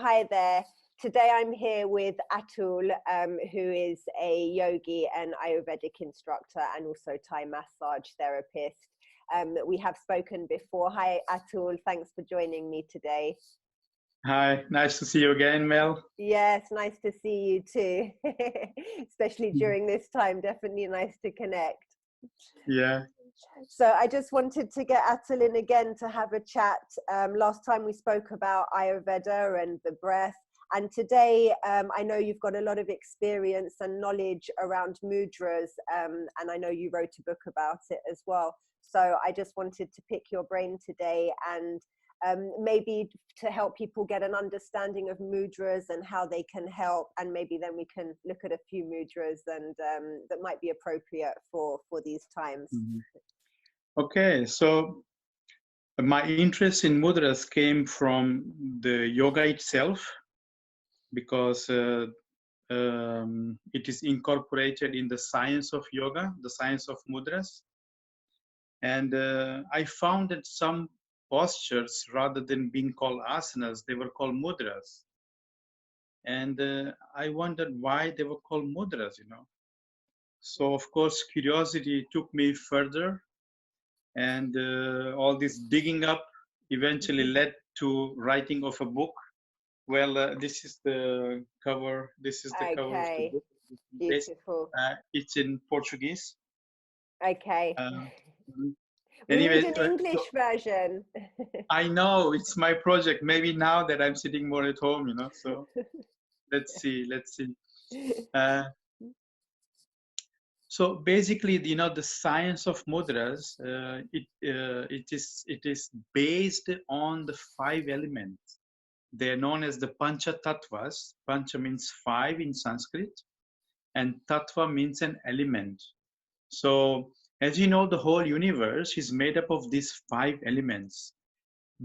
Hi there. Today I'm here with Atul, who is a yogi and Ayurvedic instructor and also Thai massage therapist. We have spoken before. Hi, Atul. Thanks for joining me today. Hi, nice to see you again, Mel. Yes, nice to see you too. Especially during this time, definitely nice to connect. Yeah. So I just wanted to get Atul in again to have a chat. Last time we spoke about Ayurveda and the breath. And today, I know you've got a lot of experience and knowledge around mudras, and I know you wrote a book about it as well. So I just wanted to pick your brain today and maybe to help people get an understanding of mudras and how they can help. And maybe then we can look at a few mudras and that might be appropriate for these times. Okay, so my interest in mudras came from the yoga itself because it is incorporated in the science of yoga, the science of mudras. And I found that some postures, rather than being called asanas, they were called mudras. And I wondered why they were called mudras, So, of course, curiosity took me further. And all this digging up eventually led to writing of a book. Well, this is the cover. This is the cover of the Okay, book. beautiful. It's in Portuguese. Okay. We need Anyway, an English version. I know it's my project. Maybe now that I'm sitting more at home, So let's see. So basically, the science of mudras, it is based on the 5 elements. They are known as the Pancha Tattvas. Pancha means 5 in Sanskrit, and Tattva means an element. So, as you know, the whole universe is made up of these 5 elements,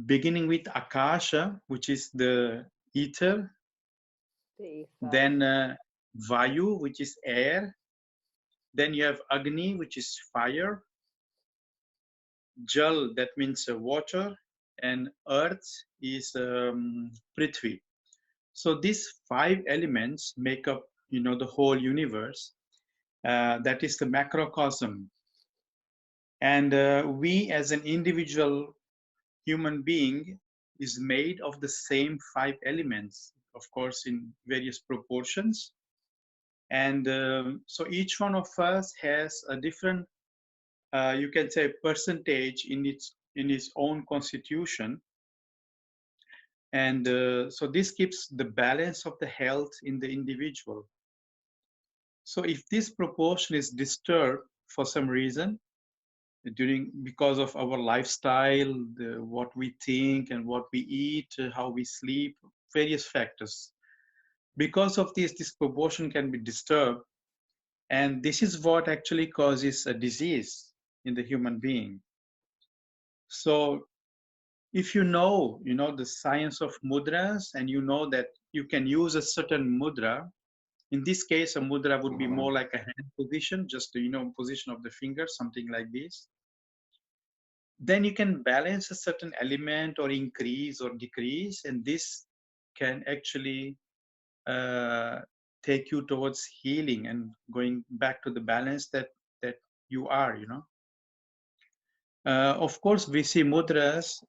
beginning with Akasha, which is the ether, then Vayu, which is air, then you have Agni, which is fire, Jal, that means water, and earth is Prithvi. So these 5 elements make up, the whole universe. That is the macrocosm. And we as an individual human being is made of the same 5 elements, of course, in various proportions. And so each one of us has a different, you can say, percentage in its own constitution. And so this keeps the balance of the health in the individual. So if this proportion is disturbed for some reason, because of our lifestyle, what we think and what we eat, how we sleep, various factors, because of this proportion can be disturbed. And this is what actually causes a disease in the human being. So if you know the science of mudras, and you know that you can use a certain mudra, in this case, a mudra would be more like a hand position, just position of the finger, something like this. Then you can balance a certain element or increase or decrease, and this can actually take you towards healing and going back to the balance that you are. Of course, we see mudras.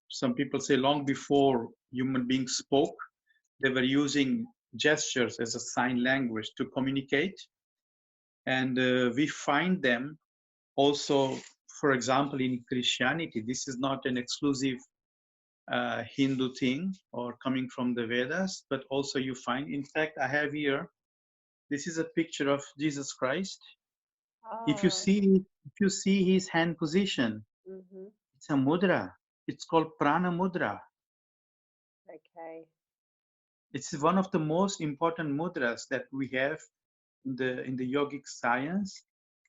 Some people say long before human beings spoke, they were using gestures as a sign language to communicate. And we find them also, for example, in Christianity. This is not an exclusive Hindu thing or coming from the Vedas, but also you find, in fact, I have here, this is a picture of Jesus Christ. If you see his hand position, it's a mudra. It's called prana mudra. Okay. It's one of the most important mudras that we have in the yogic science.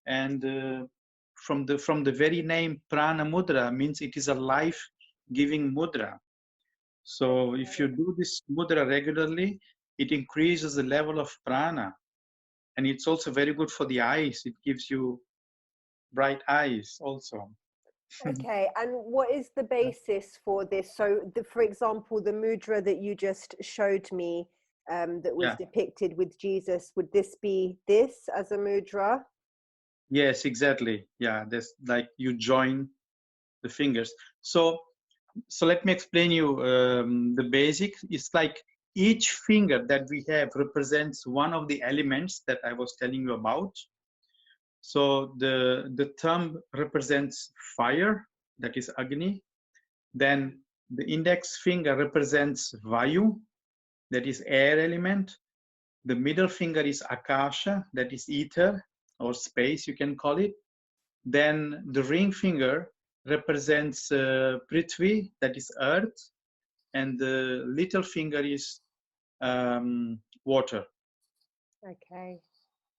And from the very name prana mudra means it is a life-giving mudra. So if you do this mudra regularly, it increases the level of prana. And it's also very good for the eyes. It gives you bright eyes also. Okay, and what is the basis for this? So, for example, the mudra that you just showed me, that was Yeah. depicted with Jesus, would this be this as a mudra? Yes, exactly. Yeah, there's like you join the fingers. So let me explain you the basics. It's like each finger that we have represents one of the elements that I was telling you about. So the thumb represents fire, that is Agni. Then the index finger represents Vayu, that is air element. The middle finger is Akasha, that is ether or space, you can call it. Then the ring finger represents Prithvi, that is earth. And the little finger is water. Okay.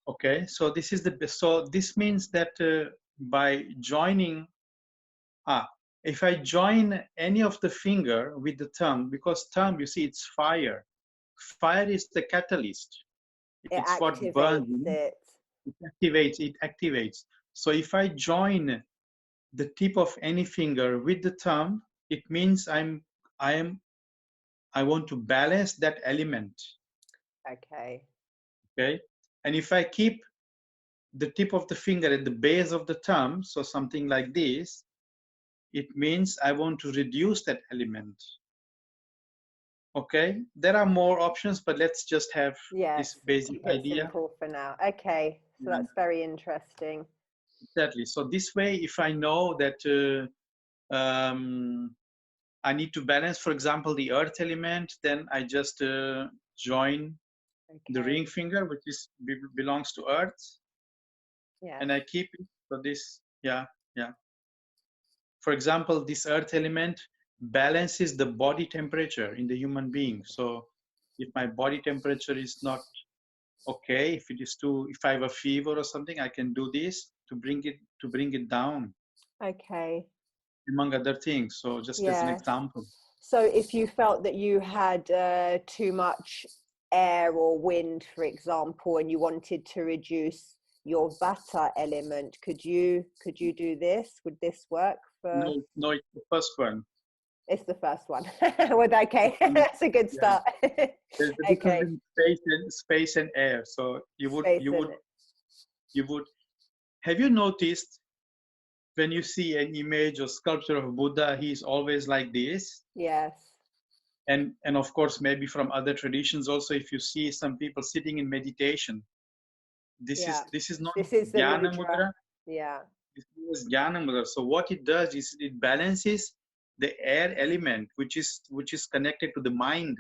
Okay, so this is this means that by joining, if I join any of the finger with the thumb, because thumb, you see, it's fire. Fire is the catalyst. It It's what burns. activates it. It activates. It activates. So if I join the tip of any finger with the thumb, it means I want to balance that element. Okay. Okay, and if I keep the tip of the finger at the base of the thumb, so something like this, it means I want to reduce that element. Okay, there are more options, but let's just have Yes, this basic keep it idea. simple for now. Okay, so Yeah, that's very interesting. exactly. So this way, if I know that I need to balance, for example, the earth element, then I just join the Okay. ring finger, which belongs to earth, Yes. and I keep it. So this, yeah. For example, this earth element balances the body temperature in the human being. So if my body temperature is not okay, if it is too, if I have a fever or something, I can do this to bring it down, Okay. among other things. So just as an Yes. example. So if you felt that you had too much air or wind, for example, and you wanted to reduce your vata element, could you do this? Would this work for? No, it's the first one. It's the first one. Well, okay, that's a good Yeah. start. There's a difference Okay. in space and air. So Space in it. you would, have you noticed when you see an image or sculpture of Buddha, he's always like this? Yes. And of course, maybe from other traditions also, if you see some people sitting in meditation, Yeah. this is not This is the Jnana mudra. Mudra. Yeah. This is Jnana Mudra. So what it does is it balances the air element, which is connected to the mind.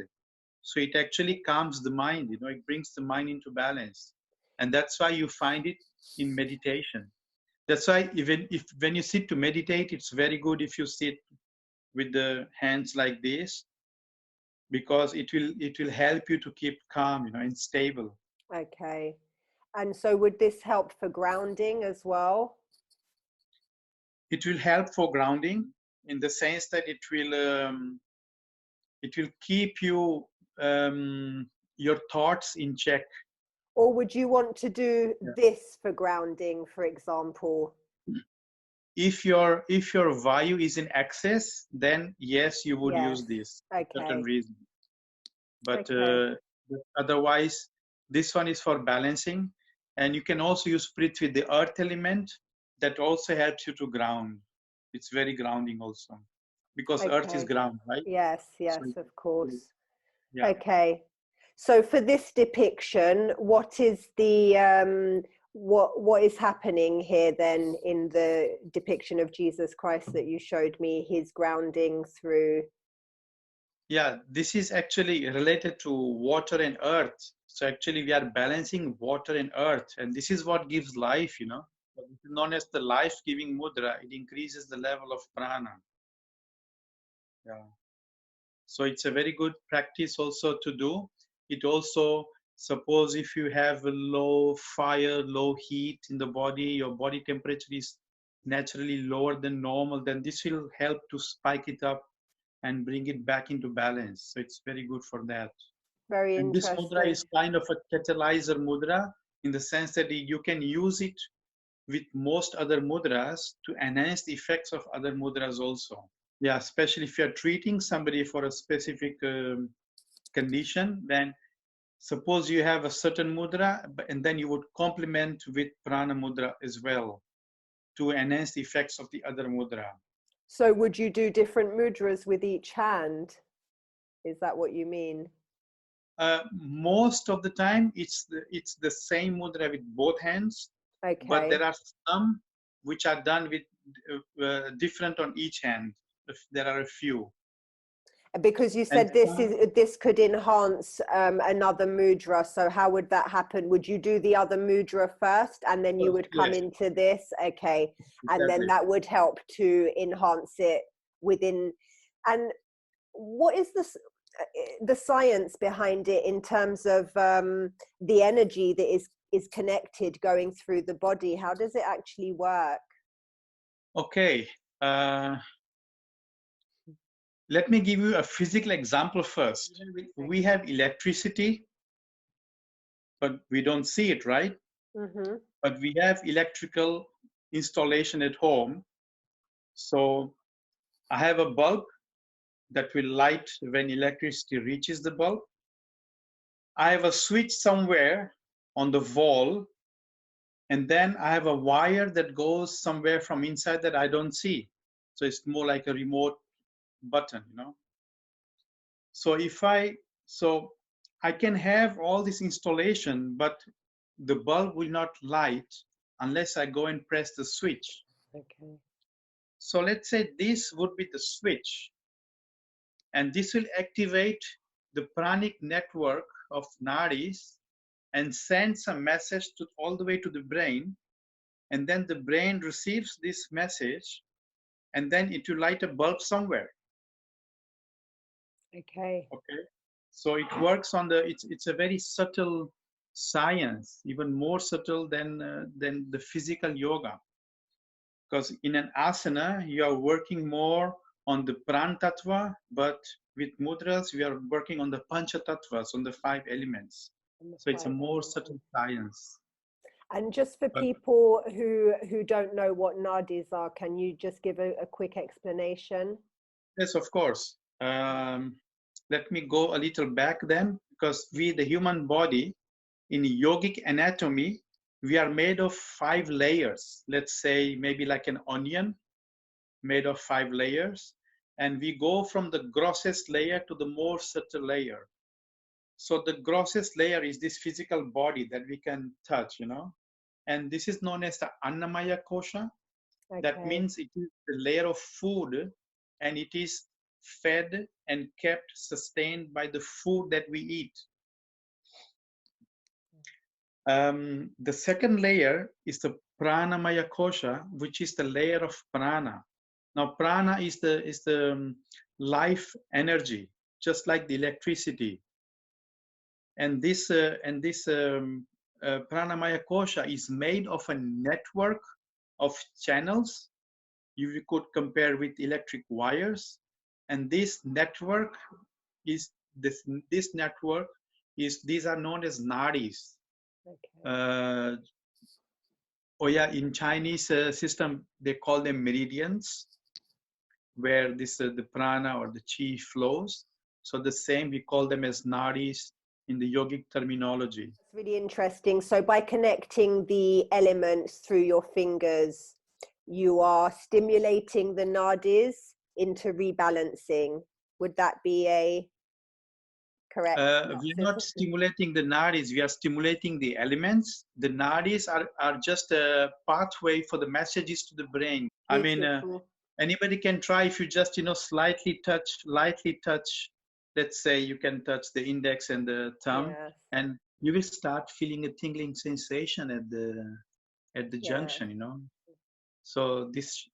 So it actually calms the mind. It brings the mind into balance, and that's why you find it in meditation. That's why even if when you sit to meditate, it's very good if you sit with the hands like this, because it will help you to keep calm, and stable. Okay. And so would this help for grounding as well? It will help for grounding in the sense that it will keep your thoughts in check. Or would you want to do Yeah. this for grounding, for example? If your vayu is in excess, then yes, you would Yes. use this for certain Okay. reason. But Okay. otherwise, this one is for balancing, and you can also use Prithvi, the earth element, that also helps you to ground. It's very grounding also, because earth is Okay. ground, right? Yes, So yes, of course. yeah. Okay. So for this depiction, what is the what is happening here then in the depiction of Jesus Christ that you showed me, his grounding through? Yeah, this is actually related to water and earth. So actually we are balancing water and earth, and this is what gives life. So this is known as the life-giving mudra. It increases the level of prana. Yeah. So it's a very good practice also to do. It also, suppose if you have a low fire, low heat in the body, your body temperature is naturally lower than normal, then this will help to spike it up and bring it back into balance. So it's very good for that. Very And this mudra interesting. is kind of a catalyzer mudra, in the sense that you can use it with most other mudras to enhance the effects of other mudras also. Yeah, especially if you're treating somebody for a specific condition, then suppose you have a certain mudra, and then you would complement with prana mudra as well to enhance the effects of the other mudra. So would you do different mudras with each hand? Is that what you mean? Most of the time, it's the same mudra with both hands, Okay. but there are some which are done with different on each hand. There are a few. Because you said this could enhance another mudra. So how would that happen? Would you do the other mudra first, and then you would come into this? Okay, and then that would help to enhance it within. And what is the science behind it in terms of the energy that is connected going through the body? How does it actually work? Okay. Let me give you a physical example first. We have electricity, but we don't see it, right? Mm-hmm. But we have electrical installation at home. So I have a bulb that will light when electricity reaches the bulb. I have a switch somewhere on the wall, and then I have a wire that goes somewhere from inside that I don't see. So it's more like a remote button, you know. So I can have all this installation, but the bulb will not light unless I go and press the switch. Okay. So let's say this would be the switch, and this will activate the pranic network of nadis and send some message all the way to the brain, and then the brain receives this message, and then it will light a bulb somewhere. Okay. Okay. So it works on it's a very subtle science, even more subtle than the physical yoga. Because in an asana, you are working more on the pran tattva, but with mudras, we are working on the pancha tattvas, on the 5 elements. So it's a more subtle science. And just for people who don't know what nadis are, can you just give a quick explanation? Yes, of course. Let me go a little back then, because the human body, in yogic anatomy, we are made of 5 layers. Let's say maybe like an onion made of 5 layers. And we go from the grossest layer to the more subtle layer. So the grossest layer is this physical body that we can touch, you know. And this is known as the Annamaya Kosha. Okay. That means it is the layer of food, and it is fed and kept sustained by the food that we eat. The second layer is the Pranamaya Kosha, which is the layer of prana. Now, prana is the life energy, just like the electricity. And this Pranamaya Kosha is made of a network of channels. You could compare with electric wires, and this network is these are known as nadis. Okay. In Chinese system, they call them meridians, where the prana or the chi flows. So the same, we call them as nadis in the yogic terminology. It's really interesting. So by connecting the elements through your fingers, you are stimulating the nadis into rebalancing. Would that be a correct? We are not stimulating the nadis, we are stimulating the elements. The nadis are just a pathway for the messages to the brain. Beautiful. I mean, anybody can try if you just, lightly touch. Let's say you can touch the index and the thumb, yes. And you will start feeling a tingling sensation at the junction, you know. So this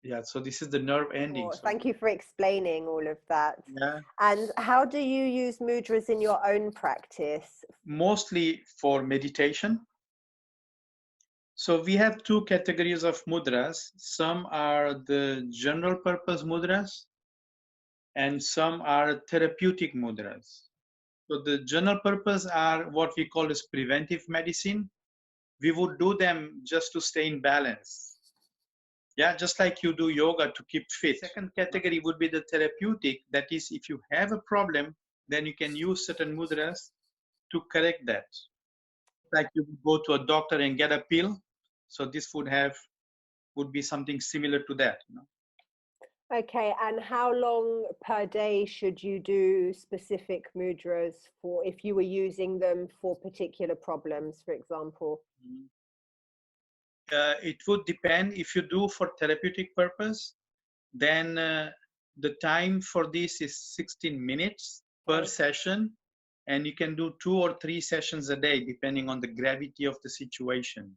is the nerve ending. Oh, thank you for explaining all of that. Yeah. And how do you use mudras in your own practice? Mostly for meditation. So we have 2 categories of mudras. Some are the general purpose mudras, and some are therapeutic mudras. So the general purpose are what we call as preventive medicine. we would do them just to stay in balance. Yeah, just like you do yoga to keep fit. Second category would be the therapeutic. That is, if you have a problem, then you can use certain mudras to correct that. Like you go to a doctor and get a pill. So this would be something similar to that. You know? Okay, and how long per day should you do specific mudras for if you were using them for particular problems, for example? It would depend. If you do for therapeutic purpose, then the time for this is 16 minutes per session, and you can do 2 or 3 sessions a day depending on the gravity of the situation.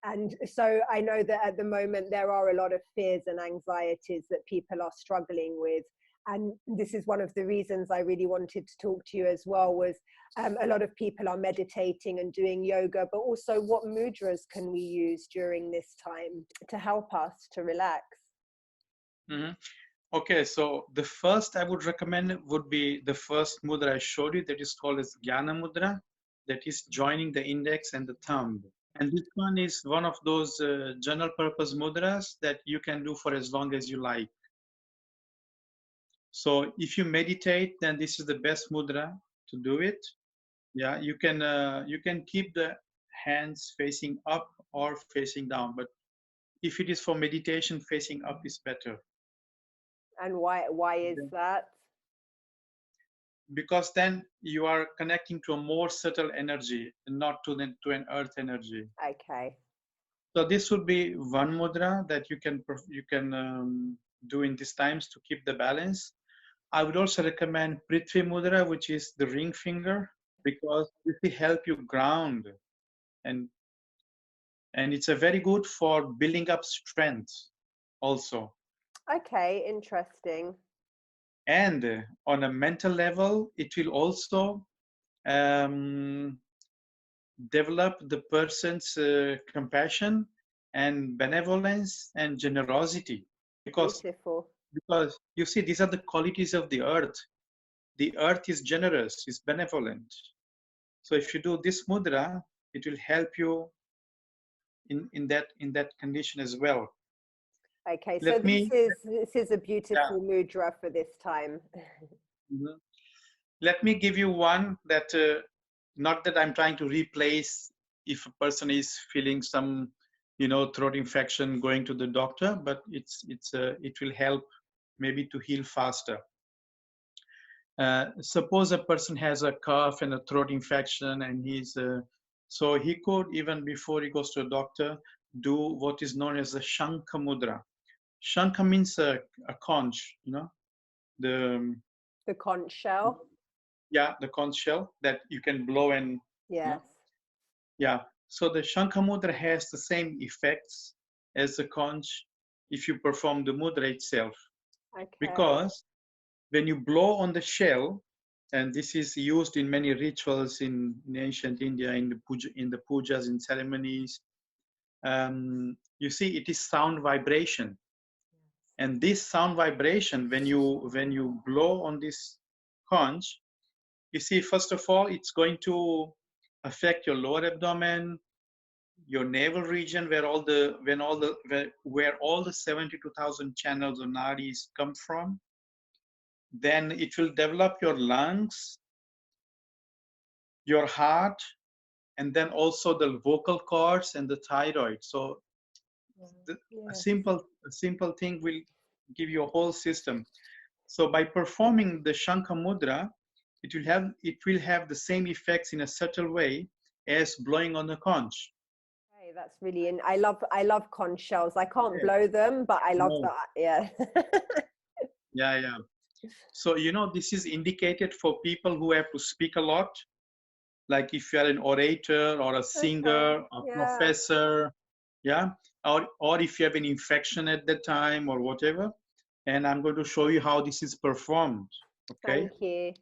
And so I know that at the moment there are a lot of fears and anxieties that people are struggling with. And this is one of the reasons I really wanted to talk to you as well, was a lot of people are meditating and doing yoga, but also what mudras can we use during this time to help us to relax? Mm-hmm. Okay, so the first I would recommend would be the first mudra I showed you, that is called as Jnana Mudra, that is joining the index and the thumb. And this one is one of those general purpose mudras that you can do for as long as you like. So if you meditate, then this is the best mudra to do it. Yeah, you can keep the hands facing up or facing down, but if it is for meditation, facing up is better. And why is that? Because then you are connecting to a more subtle energy, not to an earth energy. Okay. So this would be one mudra that you can do in these times to keep the balance. I would also recommend Prithvi mudra, which is the ring finger, because it will help you ground, and it's a very good for building up strength also. Okay, interesting. And on a mental level, it will also develop the person's compassion and benevolence and generosity. Beautiful. Because you see, these are the qualities of the earth. The earth is generous, is benevolent. So if you do this mudra, it will help you in that condition as well. Okay, so this is a beautiful mudra for this time. Mm-hmm. Let me give you one that, not that I'm trying to replace if a person is feeling some, throat infection, going to the doctor, but it will help maybe to heal faster. Suppose a person has a cough and a throat infection, and so he could, even before he goes to a doctor, do what is known as a Shankha mudra. Shankha means a conch, the conch shell. Yeah, the conch shell that you can blow and yes. Yeah. So the Shankha mudra has the same effects as the conch if you perform the mudra itself. Okay. Because when you blow on the shell, and this is used in many rituals in ancient India, in the pujas, in ceremonies, you see it is sound vibration. And this sound vibration, when you blow on this conch, you see, first of all, it's going to affect your lower abdomen, your navel region, where all the 72,000 channels or nadis come from. Then it will develop your lungs, your heart, and then also the vocal cords and the thyroid. So a simple thing will give you a whole system. So by performing the Shankha mudra, it will have the same effects in a subtle way as blowing on the conch. Okay, that's really, I love conch shells. I can't blow them, but I love that. Yeah. Yeah. So this is indicated for people who have to speak a lot, like if you are an orator or a singer, a professor, or if you have an infection at the time or whatever. And I'm going to show you how this is performed. Okay. Thank you.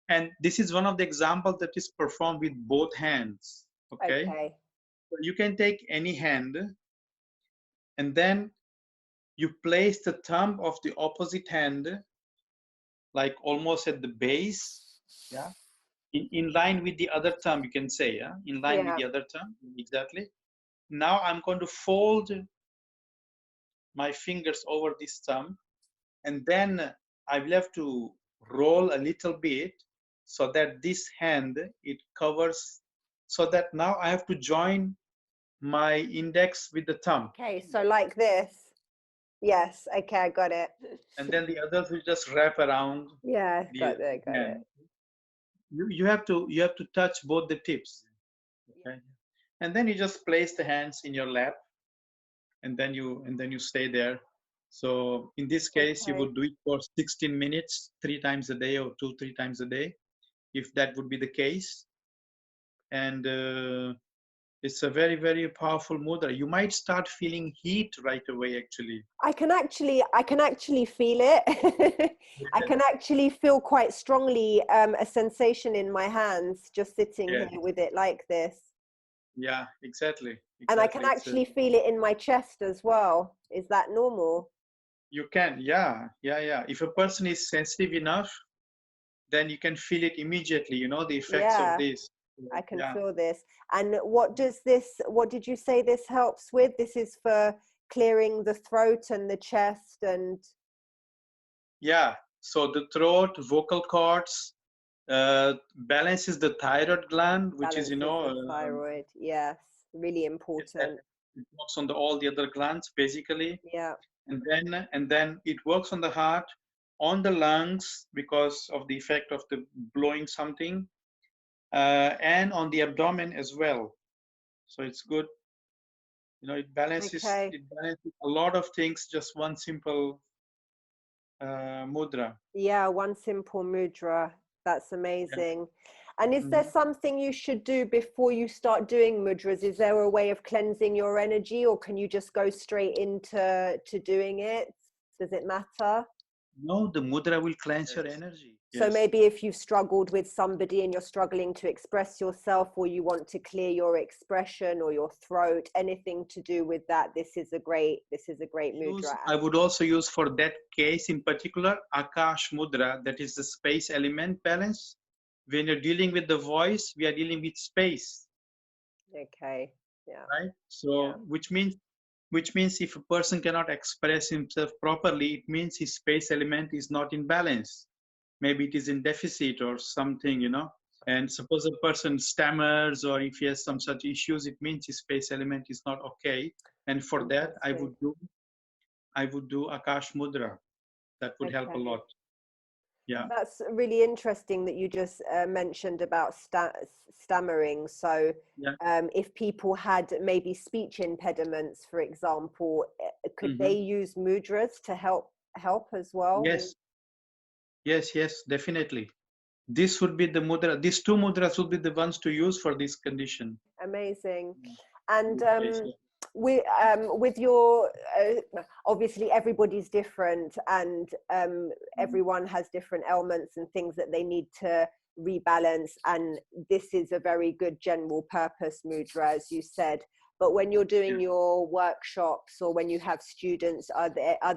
And this is one of the examples that is performed with both hands. Okay. So you can take any hand, and then you place the thumb of the opposite hand, like almost at the base. Yeah. in line with the other thumb, you can say, yeah? In line with Yeah. the other thumb, exactly. Now I'm going to fold my fingers over this thumb, and then I will have to roll a little bit so that this hand, it covers, so that now I have to join my index with the thumb. Okay, so like this. Yes, okay, I got it. And then the others will just wrap around Yeah, the got it, got it. hand. You have to touch both the tips. Okay? And then you just place the hands in your lap, and then you stay there. So in this case, you Okay. would do it for 16 minutes, 3 times a day, or 3 times a day, if that would be the case. And it's a very, very powerful mudra. You might start feeling heat right away, actually. I can actually feel it. I can actually feel quite strongly a sensation in my hands just sitting Yes. here with it like this. Yeah, exactly. And I can actually feel it in my chest as well. Is that normal? You can, yeah. If a person is sensitive enough, then you can feel it immediately, the effects of Yeah, this. I can Yeah. feel this. And what did you say this helps with? This is for clearing the throat and the chest and... Yeah. So the throat, vocal cords, balances the thyroid gland, which is, balances the thyroid. Yes, really important. it works on all the other glands, basically. Yeah. And then it works on the heart, on the lungs, because of the effect of the blowing something, and on the abdomen as well. So it's good. It balances Okay. a lot of things, just one simple mudra. Yeah, one simple mudra. That's amazing. And is there Mhm. something you should do before you start doing mudras? Is there a way of cleansing your energy, or can you just go straight into doing it? Does it matter? No, the mudra will cleanse your energy. So Yes. maybe if you've struggled with somebody and you're struggling to express yourself, or you want to clear your expression or your throat, anything to do with that, this is a great mudra. I would also use for that case in particular Akash Mudra, that is the space element balance. When you're dealing with the voice, we are dealing with space. Okay. Yeah. Right? So which means if a person cannot express himself properly, it means his space element is not in balance. Maybe it is in deficit or something, And suppose a person stammers, or if he has some such issues, it means his space element is not okay. And for that, I would do Akash Mudra. That would help a lot. Yeah. That's really interesting that you just mentioned about stammering. So if people had maybe speech impediments, for example, could they use mudras to help as well? Yes, definitely. This would be the mudra. These two mudras would be the ones to use for this condition. Amazing. And with your obviously everybody's different, and everyone has different ailments and things that they need to rebalance, and this is a very good general purpose mudra, as you said. But when you're doing your workshops, or when you have students, are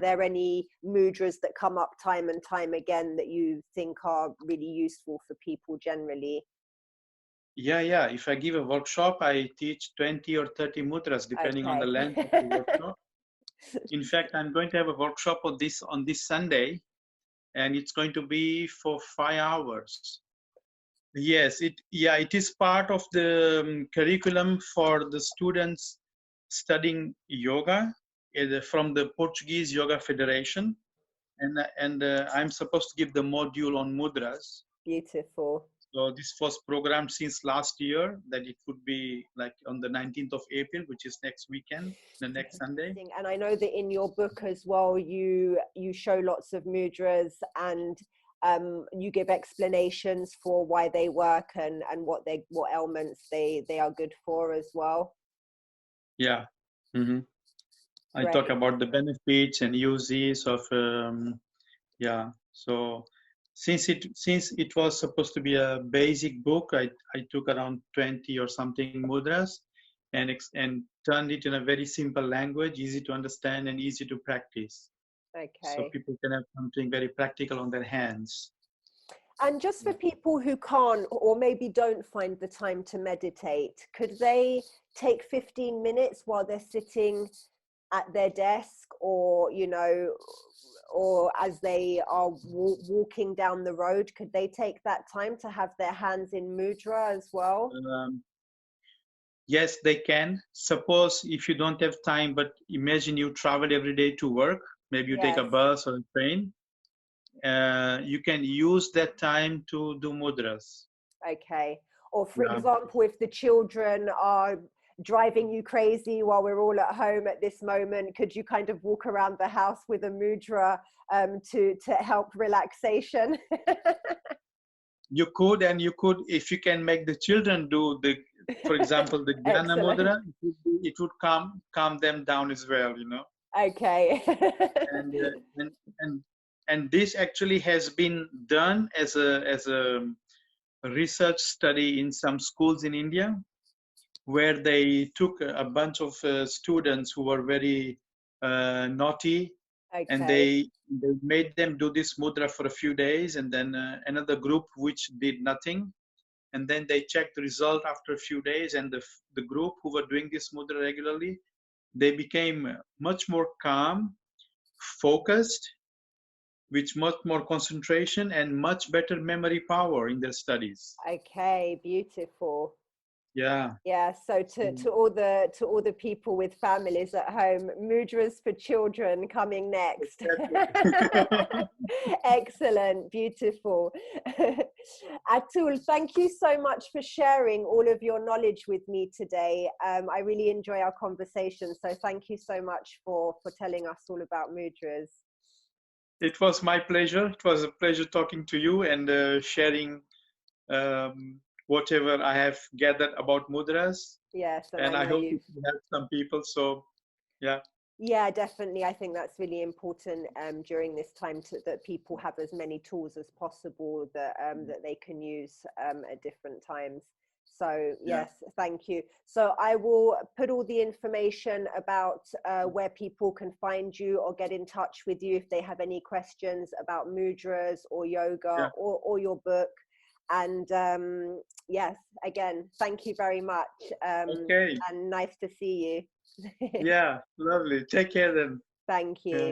there any mudras that come up time and time again that you think are really useful for people generally? Yeah. If I give a workshop, I teach 20 or 30 mudras, depending on the length of the workshop. In fact, I'm going to have a workshop on this Sunday, and it's going to be for 5 hours. Yes, it is part of the curriculum for the students studying yoga from the Portuguese Yoga Federation, and I'm supposed to give the module on mudras. Beautiful. So this was programmed since last year, that it would be like on the 19th of April, which is next weekend, the next Sunday. And I know that in your book as well, you show lots of mudras, and you give explanations for why they work and what ailments they are good for as well. Yeah. I talk about the benefits and uses of So since it was supposed to be a basic book, I took around 20 or something mudras and turned it in a very simple language, easy to understand and easy to practice. Okay. So people can have something very practical on their hands. And just for people who can't or maybe don't find the time to meditate, could they take 15 minutes while they're sitting at their desk, or, you know, or as they are walking down the road? Could they take that time to have their hands in mudra as well? Yes, they can. Suppose if you don't have time, but imagine you travel every day to work, maybe you take a Yes. bus or a train, you can use that time to do mudras. Okay. Or for Yeah. example, if the children are driving you crazy while we're all at home at this moment, could you kind of walk around the house with a mudra to help relaxation? You could, and you could, if you can make the children do the, for example, the Jnana Excellent. Mudra, it would calm them down as well, you know. Okay. And and this actually has been done as a research study in some schools in India, where they took a bunch of students who were very naughty, and Okay. they made them do this mudra for a few days, and then another group which did nothing, and then they checked the result after a few days, and the group who were doing this mudra regularly, they became much more calm, focused, with much more concentration and much better memory power in their studies. Okay, beautiful. Yeah. Yeah, so to all the people with families at home, mudras for children coming next. Excellent, beautiful. Atul, thank you so much for sharing all of your knowledge with me today. I really enjoy our conversation, so thank you so much for telling us all about mudras. It was my pleasure. It was a pleasure talking to you and sharing whatever I have gathered about mudras. Yes, And I I know hope you. it will help some people. So, yeah. Yeah, definitely. I think that's really important during this time that people have as many tools as possible that that they can use at different times. So Yeah. yes, thank you. So I will put all the information about where people can find you or get in touch with you if they have any questions about mudras or yoga, Yeah. or your book. And yes, again, thank you very much. Okay. And nice to see you. Yeah. Lovely. Take care then. Thank Yeah. you.